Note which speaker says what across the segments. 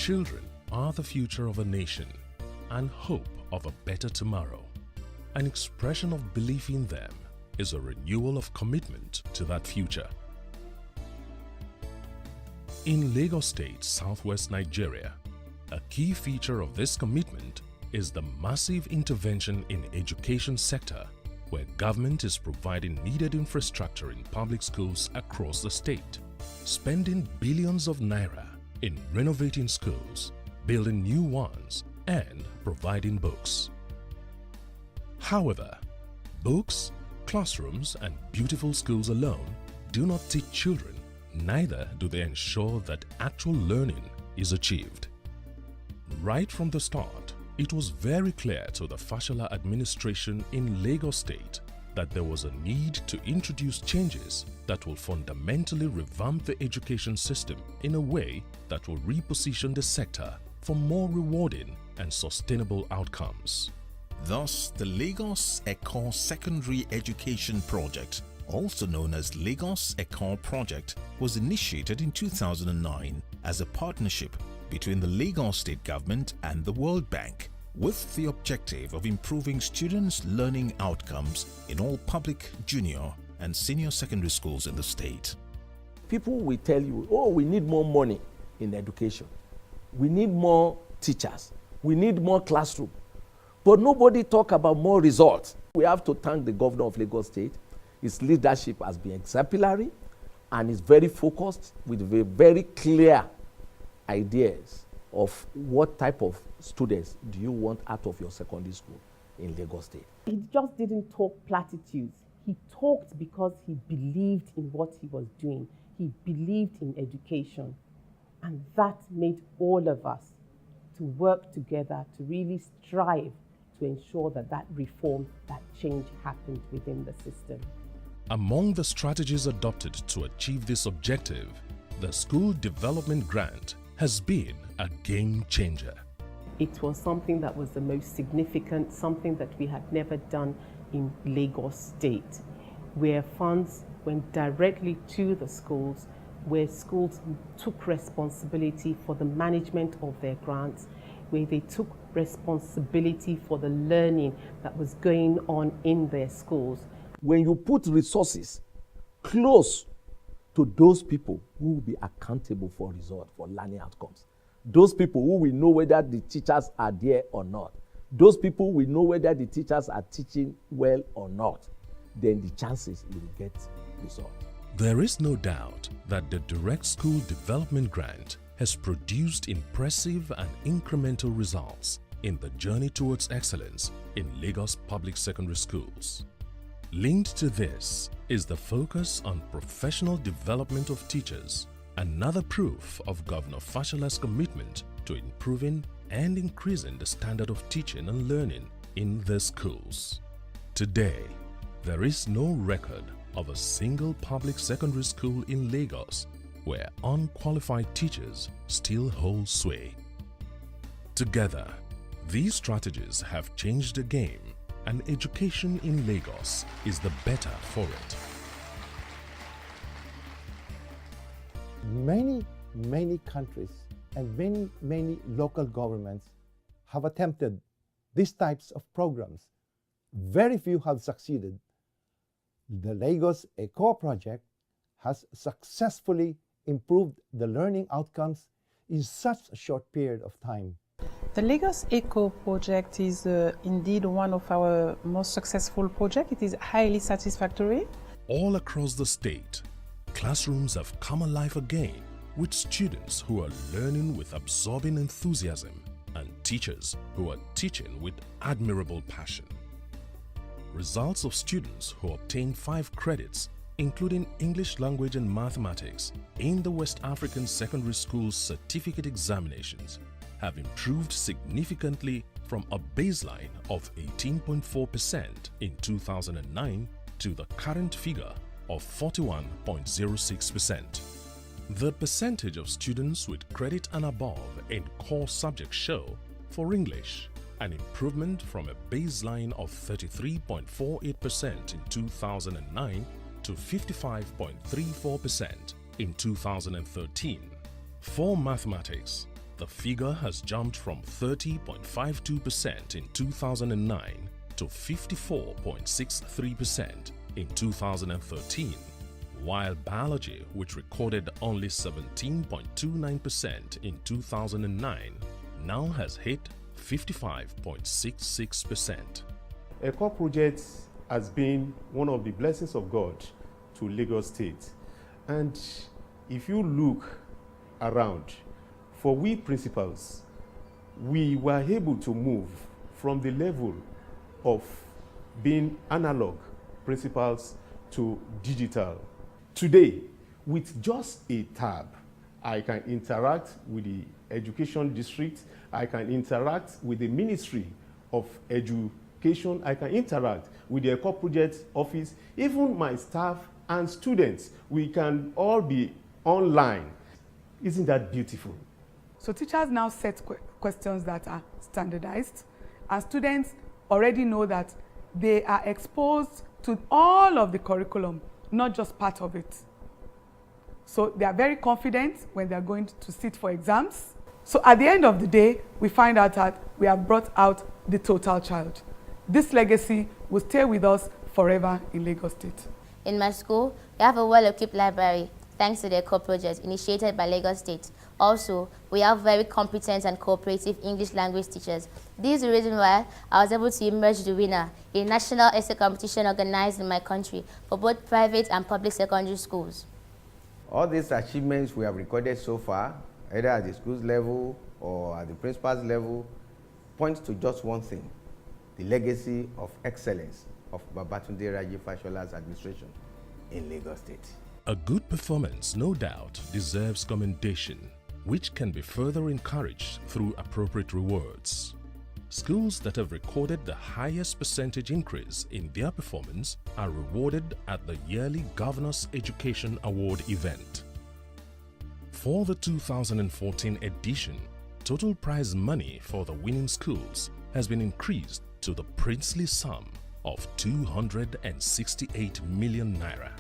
Speaker 1: Children are the future of a nation and hope of a better tomorrow. An expression of belief in them is a renewal of commitment to that future. In Lagos State, southwest Nigeria, a key feature of this commitment is the massive intervention in education sector, where government is providing needed infrastructure in public schools across the state, spending billions of naira in renovating schools, building new ones, and providing books. However, books, classrooms, and beautiful schools alone do not teach children, neither do they ensure that actual learning is achieved. Right from the start, it was very clear to the Fashola administration in Lagos State that there was a need to introduce changes that will fundamentally revamp the education system in a way that will reposition the sector for more rewarding and sustainable outcomes.
Speaker 2: Thus, the Lagos Eko Secondary Education Project, also known as Lagos Eko Project, was initiated in 2009 as a partnership between the Lagos State Government and the World Bank, with the objective of improving students' learning outcomes in all public, junior and senior secondary schools in the state.
Speaker 3: People will tell you, oh, we need more money in education. We need more teachers. We need more classroom. But nobody talk about more results. We have to thank the governor of Lagos State. His leadership has been exemplary and is very focused with very clear ideas of what type of students do you want out of your secondary school in Lagos State.
Speaker 4: He just didn't talk platitudes. He talked because he believed in what he was doing. He believed in education. And that made all of us to work together to really strive to ensure that that reform, that change happened within the system.
Speaker 1: Among the strategies adopted to achieve this objective, the School Development Grant has been a game changer.
Speaker 4: It was something that was the most significant, something that we had never done in Lagos State, where funds went directly to the schools, where schools took responsibility for the management of their grants, where they took responsibility for the learning that was going on in their schools.
Speaker 3: When you put resources close to those people who will be accountable for results, for learning outcomes, those people who will know whether the teachers are there or not, those people will know whether the teachers are teaching well or not, then the chances you will get results.
Speaker 1: There is no doubt that the Direct School Development Grant has produced impressive and incremental results in the journey towards excellence in Lagos public secondary schools. Linked to this is the focus on professional development of teachers, another proof of Governor Fashola's commitment to improving and increasing the standard of teaching and learning in the schools. Today, there is no record of a single public secondary school in Lagos where unqualified teachers still hold sway. Together, these strategies have changed the game, and education in Lagos is the better for it.
Speaker 5: Many countries and many local governments have attempted these types of programs. Very few have succeeded. The Lagos Eko project has successfully improved the learning outcomes in such a short period of time.
Speaker 6: The Lagos Eko project is indeed one of our most successful projects. It is highly satisfactory.
Speaker 1: All across the state, classrooms have come alive again with students who are learning with absorbing enthusiasm and teachers who are teaching with admirable passion. Results of students who obtained 5 credits, including English language and mathematics, in the West African Secondary School certificate examinations have improved significantly from a baseline of 18.4% in 2009 to the current figure of 41.06%. The percentage of students with credit and above in core subjects show, for English, an improvement from a baseline of 33.48% in 2009 to 55.34% in 2013. For mathematics, the figure has jumped from 30.52% in 2009 to 54.63% in 2013, while biology, which recorded only 17.29% in 2009, now has hit 55.66%.
Speaker 7: ECHO project has been one of the blessings of God to Lagos State. And if you look around, for we principals, we were able to move from the level of being analog principals to digital. Today, with just a tab, I can interact with the education district, I can interact with the Ministry of Education, I can interact with the ECHO project office, even my staff and students, we can all be online. Isn't that beautiful?
Speaker 8: So teachers now set questions that are standardized, and students already know that they are exposed to all of the curriculum, not just part of it. So they are very confident when they are going to sit for exams. So at the end of the day, we find out that we have brought out the total child. This legacy will stay with us forever in Lagos State.
Speaker 9: In my school, we have a well-equipped library, thanks to the ECHO project initiated by Lagos State. Also, we have very competent and cooperative English language teachers. This is the reason why I was able to emerge the winner in a national essay competition organized in my country for both private and public secondary schools.
Speaker 10: All these achievements we have recorded so far, either at the schools level or at the principal's level, points to just one thing: the legacy of excellence of Babatunde Raji Fashola's administration in Lagos State.
Speaker 1: A good performance, no doubt, deserves commendation, which can be further encouraged through appropriate rewards. Schools that have recorded the highest percentage increase in their performance are rewarded at the yearly Governor's Education Award event. For the 2014 edition, total prize money for the winning schools has been increased to the princely sum of 268 million naira.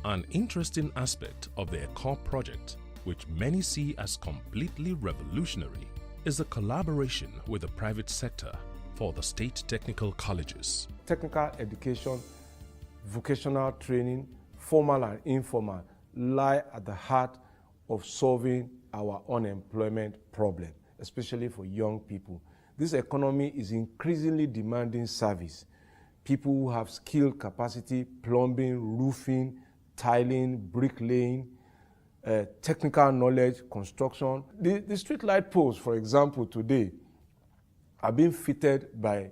Speaker 1: An interesting aspect of the ECHO project, which many see as completely revolutionary, is the collaboration with the private sector for the state technical colleges.
Speaker 11: Technical education, vocational training, formal and informal, lie at the heart of solving our unemployment problem, especially for young people. This economy is increasingly demanding service. People who have skill capacity, plumbing, roofing, tiling, bricklaying, technical knowledge, construction. The street light poles, for example, today are being fitted by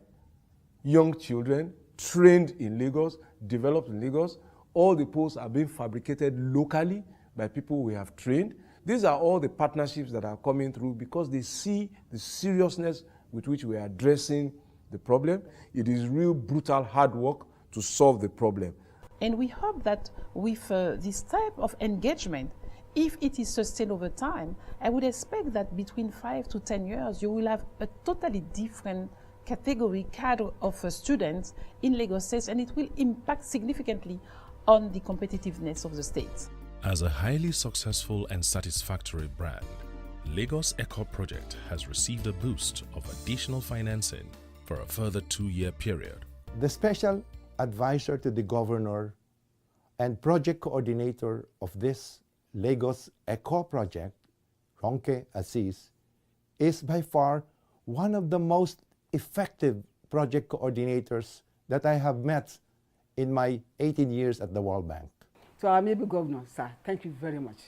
Speaker 11: young children, trained in Lagos, developed in Lagos. All the poles are being fabricated locally by people we have trained. These are all the partnerships that are coming through because they see the seriousness with which we are addressing the problem. It is real brutal hard work to solve the problem.
Speaker 6: And we hope that with this type of engagement, if it is sustained over time, I would expect that between 5 to 10 years, you will have a totally different category, cadre of students in Lagos State, and it will impact significantly on the competitiveness of the state.
Speaker 1: As a highly successful and satisfactory brand, Lagos ECHO project has received a boost of additional financing for a further 2-year period.
Speaker 5: The special advisor to the governor and project coordinator of this Lagos ECHO project, Ronke Assis, is by far one of the most effective project coordinators that I have met in my 18 years at the World Bank.
Speaker 12: So our maybe governor, sir, thank you very much.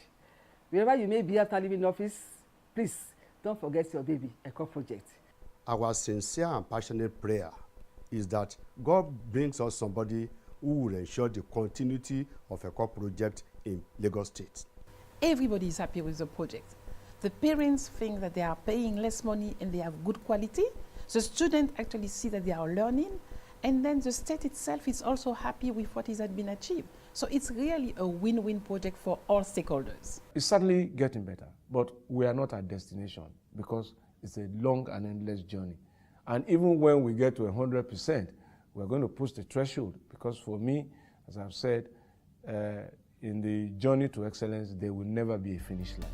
Speaker 12: Wherever you may be after leaving office, please don't forget your baby ECHO project.
Speaker 13: Our sincere and passionate prayer is that God brings us somebody who will ensure the continuity of ECHO project in Lagos State.
Speaker 6: Everybody is happy with the project. The parents think that they are paying less money and they have good quality. The students actually see that they are learning, and then the state itself is also happy with what has been achieved. So it's really a win-win project for all stakeholders.
Speaker 11: It's certainly getting better, but we are not at destination because it's a long and endless journey. And even when we get to 100%, we're going to push the threshold because for me, as I've said, in the journey to excellence, there will never be a finish line.